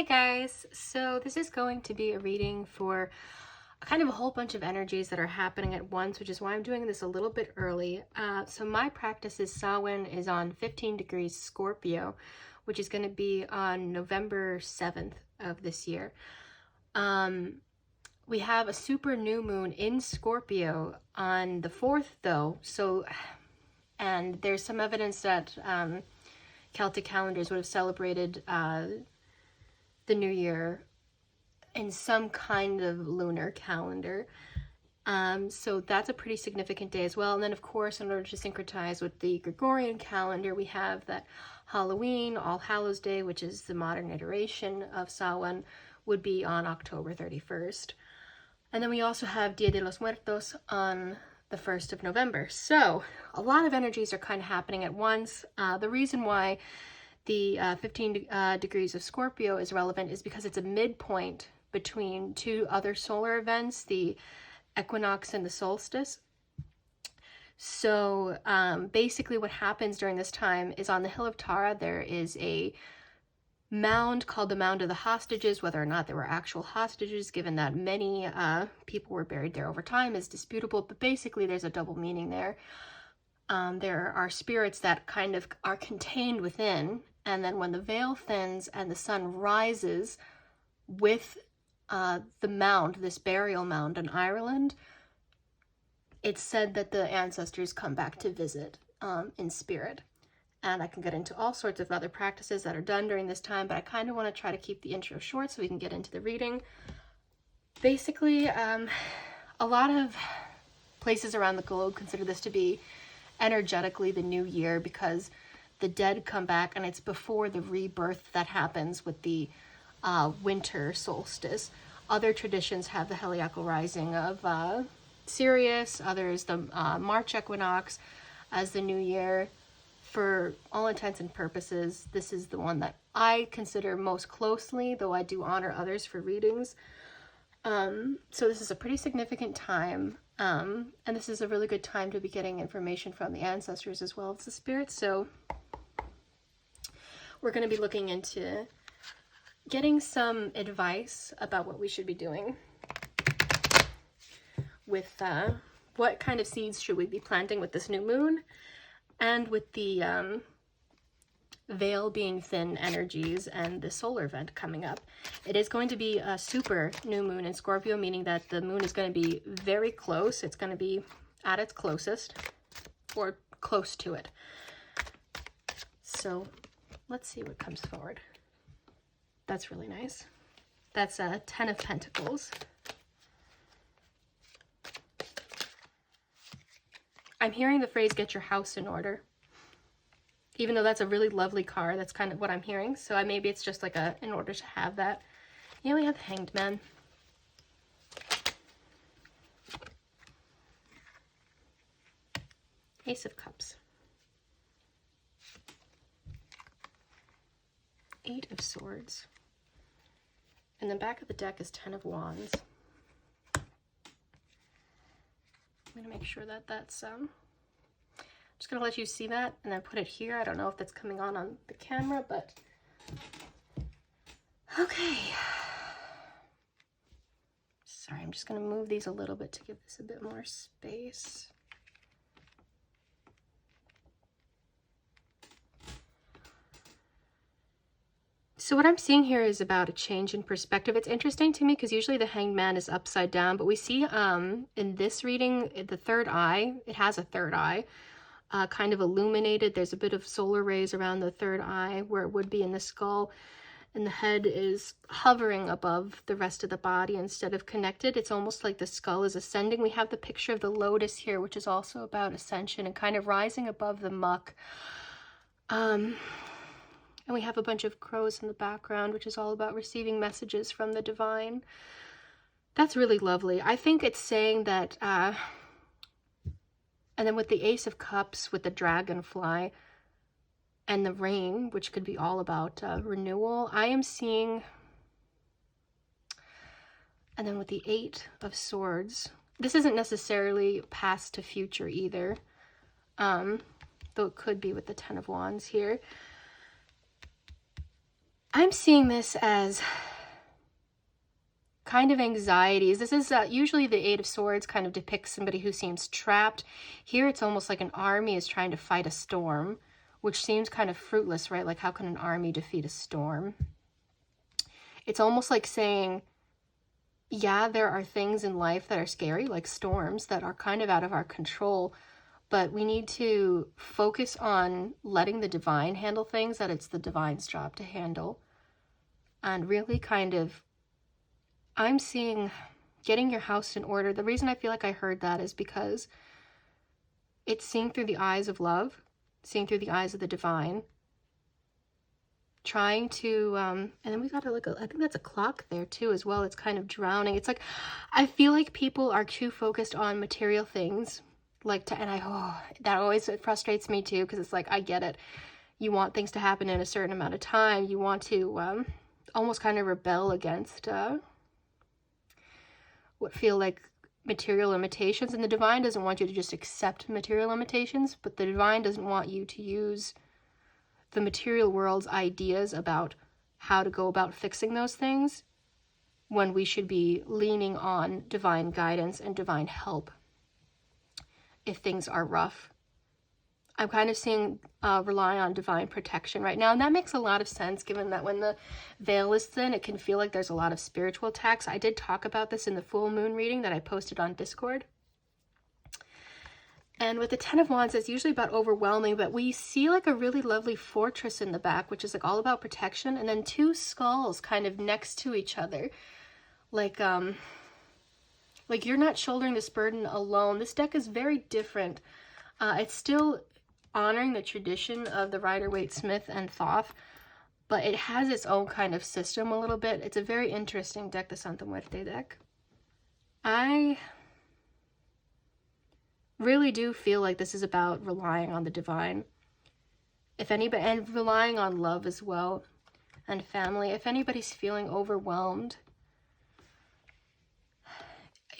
Hey guys, so this is going to be a reading for kind of a whole bunch of energies that are happening at once, which is why I'm doing this a little bit early. So my practice is Samhain is on 15 degrees Scorpio, which is going to be on November 7th of this year. We have a super new moon in Scorpio on the 4th though, and there's some evidence that Celtic calendars would have celebrated the new year in some kind of lunar calendar. So that's a pretty significant day as well. And then of course, in order to syncretize with the Gregorian calendar, we have that Halloween, All Hallows Day, which is the modern iteration of Samhain, would be on October 31st. And then we also have Dia de los Muertos on the 1st of November. So a lot of energies are kind of happening at once. The reason why the 15 degrees of Scorpio is relevant is because it's a midpoint between two other solar events, the equinox and the solstice. So basically what happens during this time is on the Hill of Tara, there is a mound called the Mound of the Hostages. Whether or not there were actual hostages, given that many people were buried there over time, is disputable, but basically there's a double meaning there. There are spirits that kind of are contained within, and then when the veil thins and the sun rises with the mound, this burial mound in Ireland, it's said that the ancestors come back to visit in spirit. And I can get into all sorts of other practices that are done during this time, but I kind of want to try to keep the intro short so we can get into the reading. Basically, a lot of places around the globe consider this to be energetically the new year because the dead come back, and it's before the rebirth that happens with the winter solstice. Other traditions have the heliacal rising of Sirius, others the March equinox as the new year. For all intents and purposes, this is the one that I consider most closely, though I do honor others for readings. So this is a pretty significant time, and this is a really good time to be getting information from the ancestors as well as the spirits. So we're going to be looking into getting some advice about what we should be doing with what kind of seeds should we be planting with this new moon, and with the veil being thin energies and the solar event coming up. It is going to be a super new moon in Scorpio, meaning that the moon is going to be very close. It's going to be at its closest, or close to it. So let's see what comes forward. That's really nice. That's a 10 of Pentacles. I'm hearing the phrase, get your house in order. Even though that's a really lovely card, that's kind of what I'm hearing. So maybe it's just like in order to have that. Yeah, we have Hanged Man. Ace of Cups. 8 of Swords. And the back of the deck is 10 of Wands. I'm going to make sure that that's, just going to let you see that and then put it here. I don't know if that's coming on the camera, but okay. Sorry, I'm just going to move these a little bit to give this a bit more space. So what I'm seeing here is about a change in perspective. It's interesting to me because usually the Hanged Man is upside down, but we see in this reading, the third eye, it has a third eye, kind of illuminated. There's a bit of solar rays around the third eye where it would be in the skull, and the head is hovering above the rest of the body instead of connected. It's almost like the skull is ascending. We have the picture of the lotus here, which is also about ascension and kind of rising above the muck. And we have a bunch of crows in the background, which is all about receiving messages from the divine. That's really lovely. I think it's saying that, and then with the Ace of Cups, with the dragonfly, and the rain, which could be all about renewal, I am seeing, and then with the 8 of Swords, this isn't necessarily past to future either, though it could be with the 10 of Wands here. I'm seeing this as kind of anxieties. This is usually the Eight of Swords kind of depicts somebody who seems trapped. Here it's almost like an army is trying to fight a storm, which seems kind of fruitless, right? Like, how can an army defeat a storm? It's almost like saying, yeah, there are things in life that are scary, like storms, that are kind of out of our control, but we need to focus on letting the divine handle things that it's the divine's job to handle. And really kind of, I'm seeing getting your house in order. The reason I feel like I heard that is because it's seeing through the eyes of love, seeing through the eyes of the divine, trying to, and then we got I think that's a clock there too as well. It's kind of drowning. It's like, I feel like people are too focused on material things, like that always frustrates me too, because it's like, I get it. You want things to happen in a certain amount of time. You want to almost kind of rebel against what feel like material limitations, and the divine doesn't want you to just accept material limitations, but the divine doesn't want you to use the material world's ideas about how to go about fixing those things, when we should be leaning on divine guidance and divine help if things are rough. I'm kind of seeing rely on divine protection right now, and that makes a lot of sense given that when the veil is thin, it can feel like there's a lot of spiritual attacks. I did talk about this in the full moon reading that I posted on Discord. And with the Ten of Wands, it's usually about overwhelming, but we see like a really lovely fortress in the back, which is like all about protection, and then two skulls kind of next to each other. Like you're not shouldering this burden alone. This deck is very different. It's still honoring the tradition of the Rider-Waite-Smith and Thoth, but it has its own kind of system a little bit. It's a very interesting deck, the Santa Muerte deck. I really do feel like this is about relying on the divine. If anybody, and relying on love as well, and family. If anybody's feeling overwhelmed,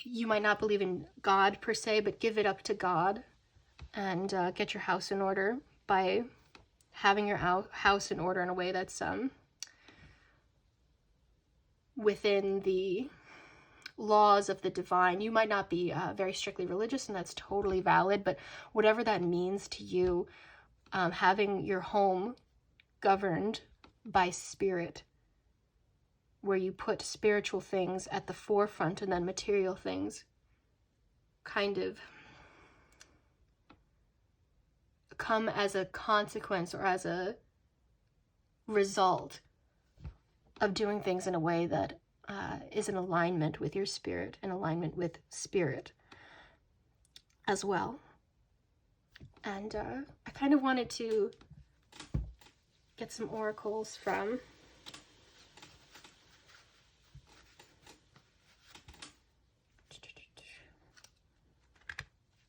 you might not believe in God per se, but give it up to God and get your house in order by having your house in order in a way that's within the laws of the divine. You might not be very strictly religious, and that's totally valid, but whatever that means to you, having your home governed by spirit, where you put spiritual things at the forefront and then material things kind of come as a consequence or as a result of doing things in a way that is in alignment with your spirit, in alignment with spirit as well. And I kind of wanted to get some oracles from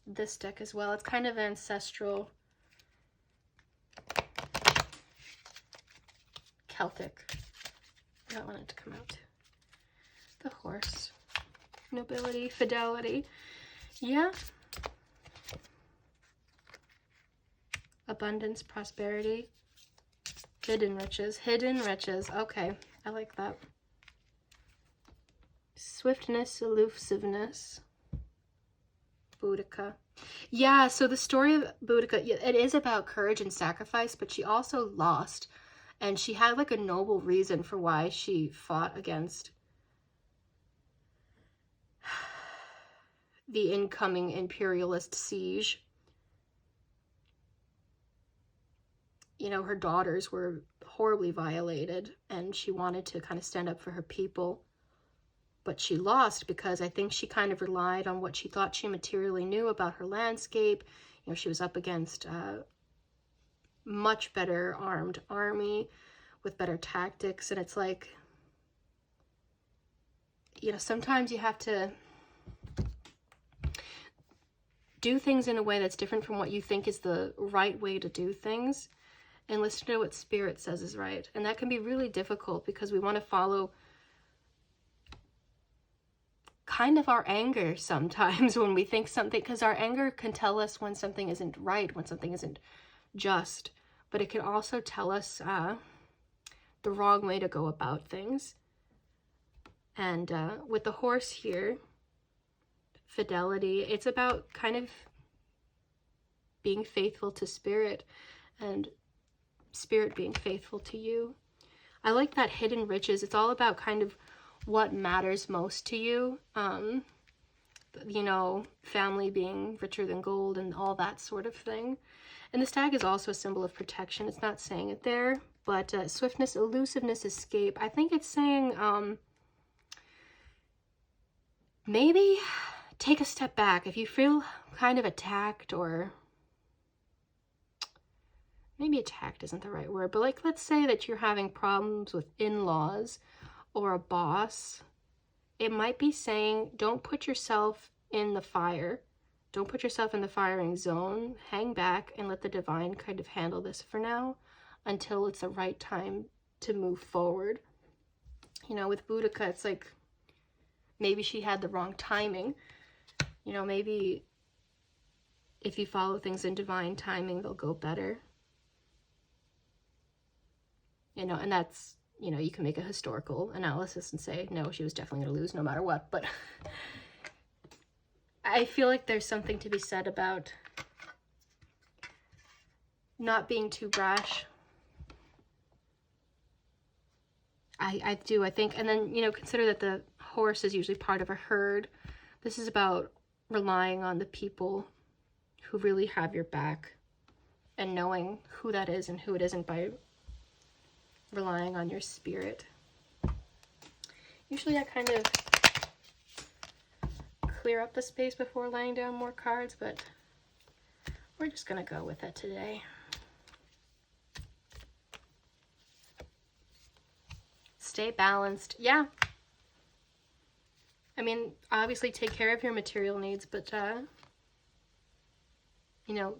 this deck as well. It's kind of ancestral, Celtic. I don't want it to come out. The horse, nobility, fidelity. Yeah. Abundance, prosperity, hidden riches. Hidden riches. Okay, I like that. Swiftness, elusiveness. Boudica. Yeah, so the story of Boudica, it is about courage and sacrifice, but she also lost. And she had like a noble reason for why she fought against the incoming imperialist siege. You know, her daughters were horribly violated, and she wanted to kind of stand up for her people. But she lost because I think she kind of relied on what she thought she materially knew about her landscape. You know, she was up against a much better armed army with better tactics. And it's like, you know, sometimes you have to do things in a way that's different from what you think is the right way to do things, and listen to what spirit says is right. And that can be really difficult because we want to follow kind of our anger sometimes when we think something, because our anger can tell us when something isn't right, when something isn't just, but it can also tell us the wrong way to go about things. And with the horse here, fidelity, it's about kind of being faithful to spirit and spirit being faithful to you. I like that hidden riches. It's all about kind of what matters most to you. You know, family being richer than gold and all that sort of thing. And the stag is also a symbol of protection. It's not saying it there, but swiftness, elusiveness, escape. I think it's saying maybe take a step back. If you feel kind of attacked, or maybe attacked isn't the right word, but like, let's say that you're having problems with in-laws or a boss, it might be saying, don't put yourself in the fire. Don't put yourself in the firing zone. Hang back and let the divine kind of handle this for now until it's the right time to move forward. You know, with Boudica, it's like, maybe she had the wrong timing. You know, maybe if you follow things in divine timing, they'll go better. You know, and that's, you know, you can make a historical analysis and say, no, she was definitely going to lose no matter what. But I feel like there's something to be said about not being too brash. I do, I think. And then, you know, consider that the horse is usually part of a herd. This is about relying on the people who really have your back and knowing who that is and who it isn't by relying on your spirit. Usually I kind of clear up the space before laying down more cards, but we're just gonna go with it today. Stay balanced. Yeah. I mean, obviously take care of your material needs, but, you know,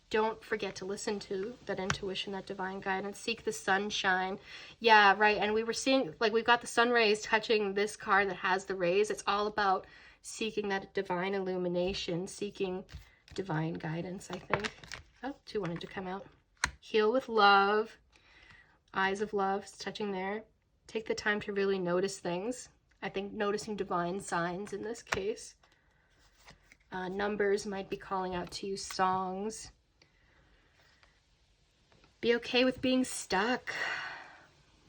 don't forget to listen to that intuition, that divine guidance. Seek the sunshine. Yeah, right. And we were seeing, like, we've got the sun rays touching this card that has the rays. It's all about seeking that divine illumination, seeking divine guidance, I think. Oh, 2 wanted to come out. Heal with love. Eyes of love is touching there. Take the time to really notice things. I think noticing divine signs in this case. Numbers might be calling out to you, songs. Be okay with being stuck,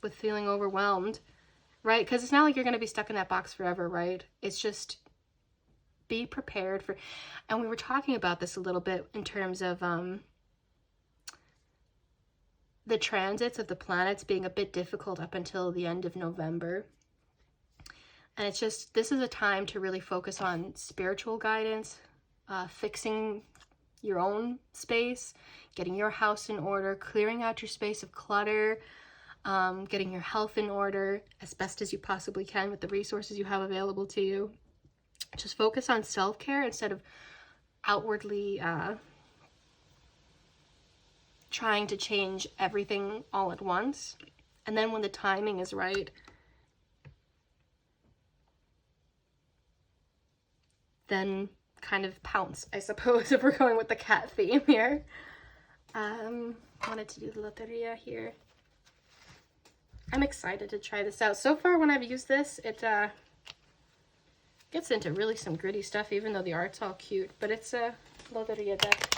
with feeling overwhelmed, right? Because it's not like you're going to be stuck in that box forever, right? It's just be prepared for, and we were talking about this a little bit in terms of the transits of the planets being a bit difficult up until the end of November. And it's just, this is a time to really focus on spiritual guidance, fixing your own space, getting your house in order, clearing out your space of clutter, getting your health in order as best as you possibly can with the resources you have available to you. Just focus on self-care instead of outwardly trying to change everything all at once. And then when the timing is right, then kind of pounce, I suppose, if we're going with the cat theme here. Wanted to do the loteria here. I'm excited to try this out. So far, when I've used this, it gets into really some gritty stuff, even though the art's all cute. But it's a loteria deck.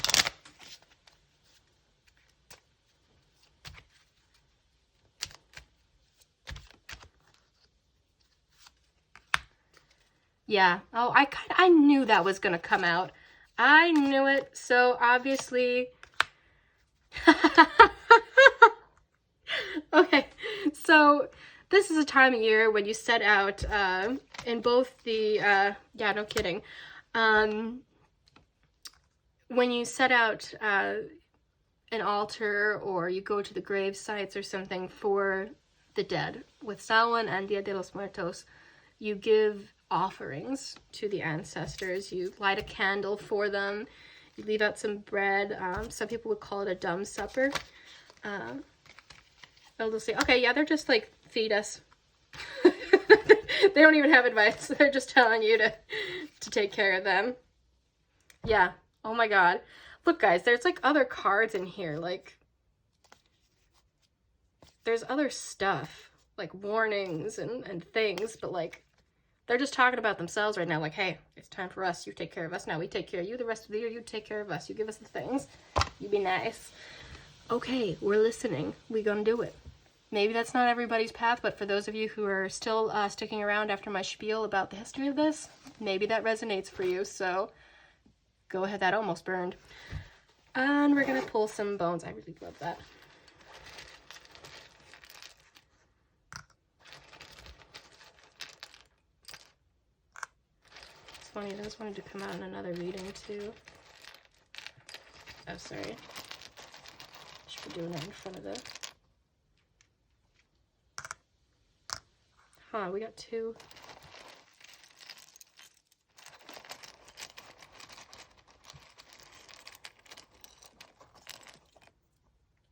Yeah. Oh, I knew that was going to come out. I knew it. So obviously, okay. So this is a time of year when you set out, in both the, yeah, no kidding. When you set out, an altar, or you go to the grave sites or something for the dead. With Samhain and Dia de los Muertos, you give offerings to the ancestors. You light a candle for them. You leave out some bread. Some people would call it a dumb supper. They'll just say, okay, yeah, they're just like, feed us. They don't even have advice. They're just telling you to take care of them. Yeah. Oh my God. Look, guys, there's like other cards in here. Like, there's other stuff, like warnings and things, but like, they're just talking about themselves right now, like, hey, it's time for us. You take care of us now. We take care of you the rest of the year. You take care of us. You give us the things. You be nice. Okay, we're listening. We gonna do it. Maybe that's not everybody's path, but for those of you who are still sticking around after my spiel about the history of this, maybe that resonates for you. So go ahead. That almost burned. And we're gonna pull some bones. I really love that. It's funny, those wanted to come out in another reading too. Oh, sorry. Should be doing it in front of the... Huh, we got two.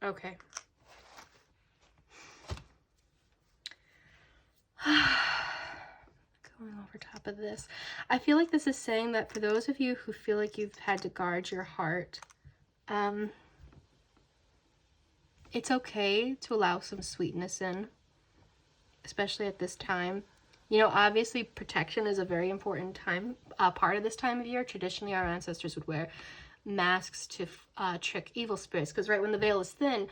Okay. Going over top of this. I feel like this is saying that for those of you who feel like you've had to guard your heart, it's okay to allow some sweetness in, especially at this time. You know, obviously protection is a very important part of this time of year. Traditionally, our ancestors would wear masks to trick evil spirits, because right when the veil is thin,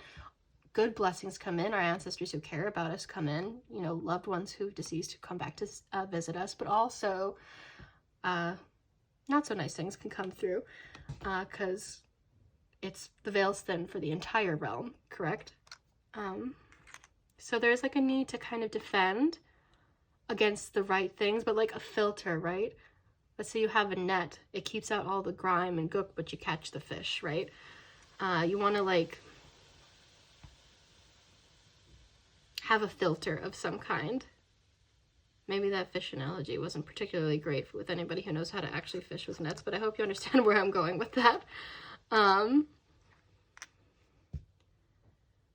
good blessings come in. Our ancestors who care about us come in. You know, loved ones who've deceased who come back to visit us, but also not so nice things can come through, because the veil's thin for the entire realm, correct? So there's like a need to kind of defend against the right things, but like a filter, right? Let's say you have a net. It keeps out all the grime and gook, but you catch the fish, right? You want to like have a filter of some kind. Maybe that fish analogy wasn't particularly great with anybody who knows how to actually fish with nets, but I hope you understand where I'm going with that.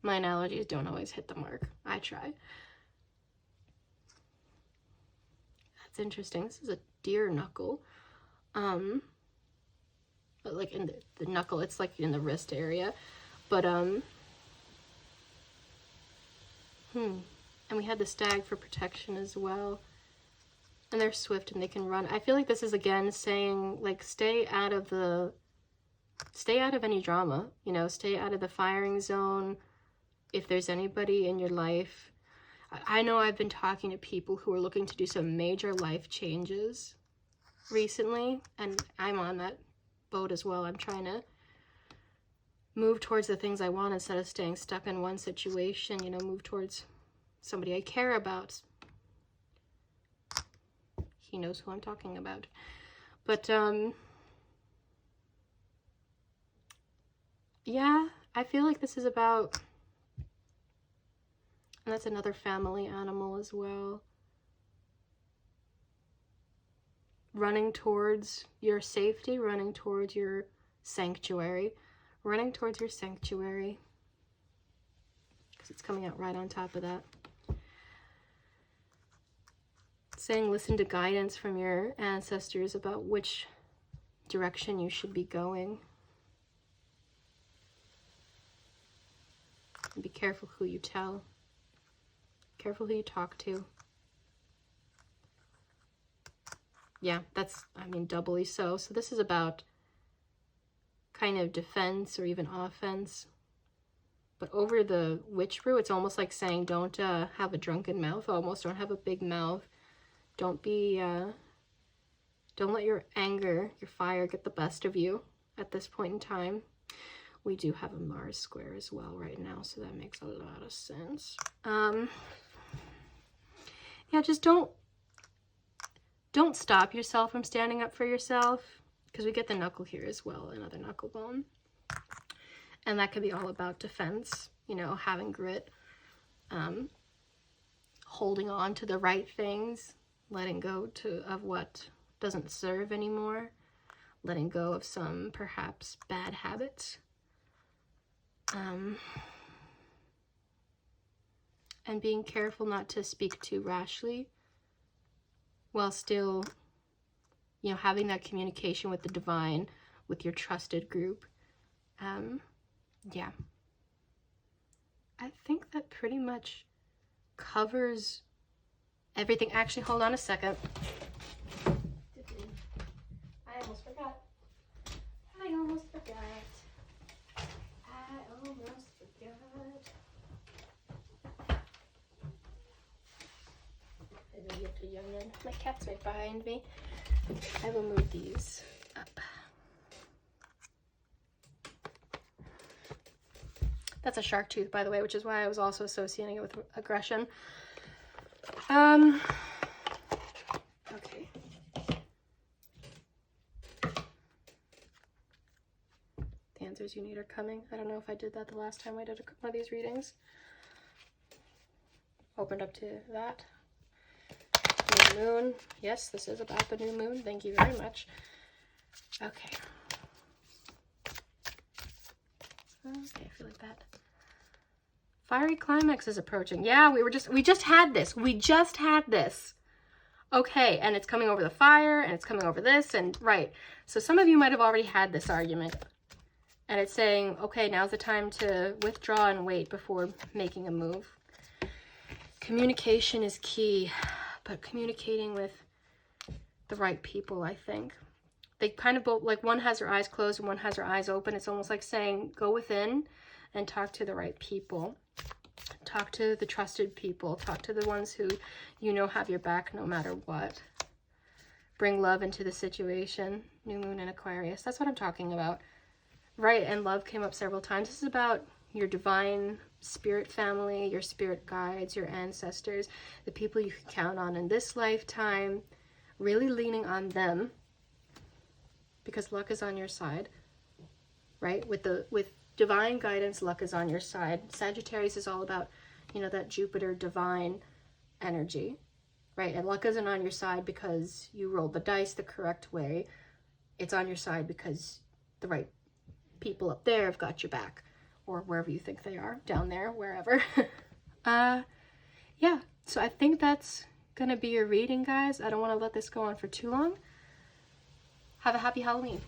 My analogies don't always hit the mark. I try. That's interesting. This is a deer knuckle. But like in the knuckle, it's like in the wrist area. But and we had the stag for protection as well. And they're swift and they can run. I feel like this is again saying like stay out of any drama, you know, stay out of the firing zone. If there's anybody in your life, I know I've been talking to people who are looking to do some major life changes recently, and I'm on that boat as well. I'm trying to move towards the things I want instead of staying stuck in one situation, you know, move towards somebody I care about. He knows who I'm talking about. But, yeah, I feel like this is about... And that's another family animal as well. Running towards your safety, running towards your sanctuary. Running towards your sanctuary. Because it's coming out right on top of that. It's saying listen to guidance from your ancestors about which direction you should be going. And be careful who you tell. Careful who you talk to. Yeah, that's, I mean, doubly so. So this is about kind of defense or even offense. But over the witch brew, it's almost like saying don't have a drunken mouth, almost. Don't have a big mouth. Don't let your anger, your fire get the best of you at this point in time. We do have a Mars square as well right now, so that makes a lot of sense. Yeah, just don't stop yourself from standing up for yourself, because we get the knuckle here as well, another knuckle bone. And that could be all about defense, you know, having grit, holding on to the right things, letting go of what doesn't serve anymore, letting go of some perhaps bad habits. And being careful not to speak too rashly while still, you know, having that communication with the divine, with your trusted group. Yeah. I think that pretty much covers everything. Actually, hold on a second. I almost forgot. I almost forgot. My cat's right behind me. I will move these up. That's a shark tooth, by the way, which is why I was also associating it with aggression. Okay. The answers you need are coming. I don't know if I did that the last time I did one of these readings. Opened up to that. New moon. Yes, this is about the new moon. Thank you very much. Okay. Okay, I feel like that. Fiery climax is approaching. Yeah, we just had this. We just had this. Okay, and it's coming over the fire, and it's coming over this, and right. So some of you might have already had this argument. And it's saying, okay, now's the time to withdraw and wait before making a move. Communication is key, but communicating with the right people, I think. They kind of both, like one has her eyes closed and one has her eyes open. It's almost like saying, go within and talk to the right people. Talk to the trusted people. Talk to the ones who you know have your back no matter what. Bring love into the situation. New moon in Aquarius. That's what I'm talking about. Right, and love came up several times. This is about your divine spirit family, your spirit guides, your ancestors, the people you can count on in this lifetime. Really leaning on them because luck is on your side, right? With divine guidance, luck is on your side. Sagittarius is all about, you know, that Jupiter divine energy, right? And luck isn't on your side because you rolled the dice the correct way. It's on your side because the right people up there have got your back, or wherever you think they are, down there, wherever. Yeah, so I think that's gonna be your reading, guys. I don't want to let this go on for too long. Have a happy Halloween.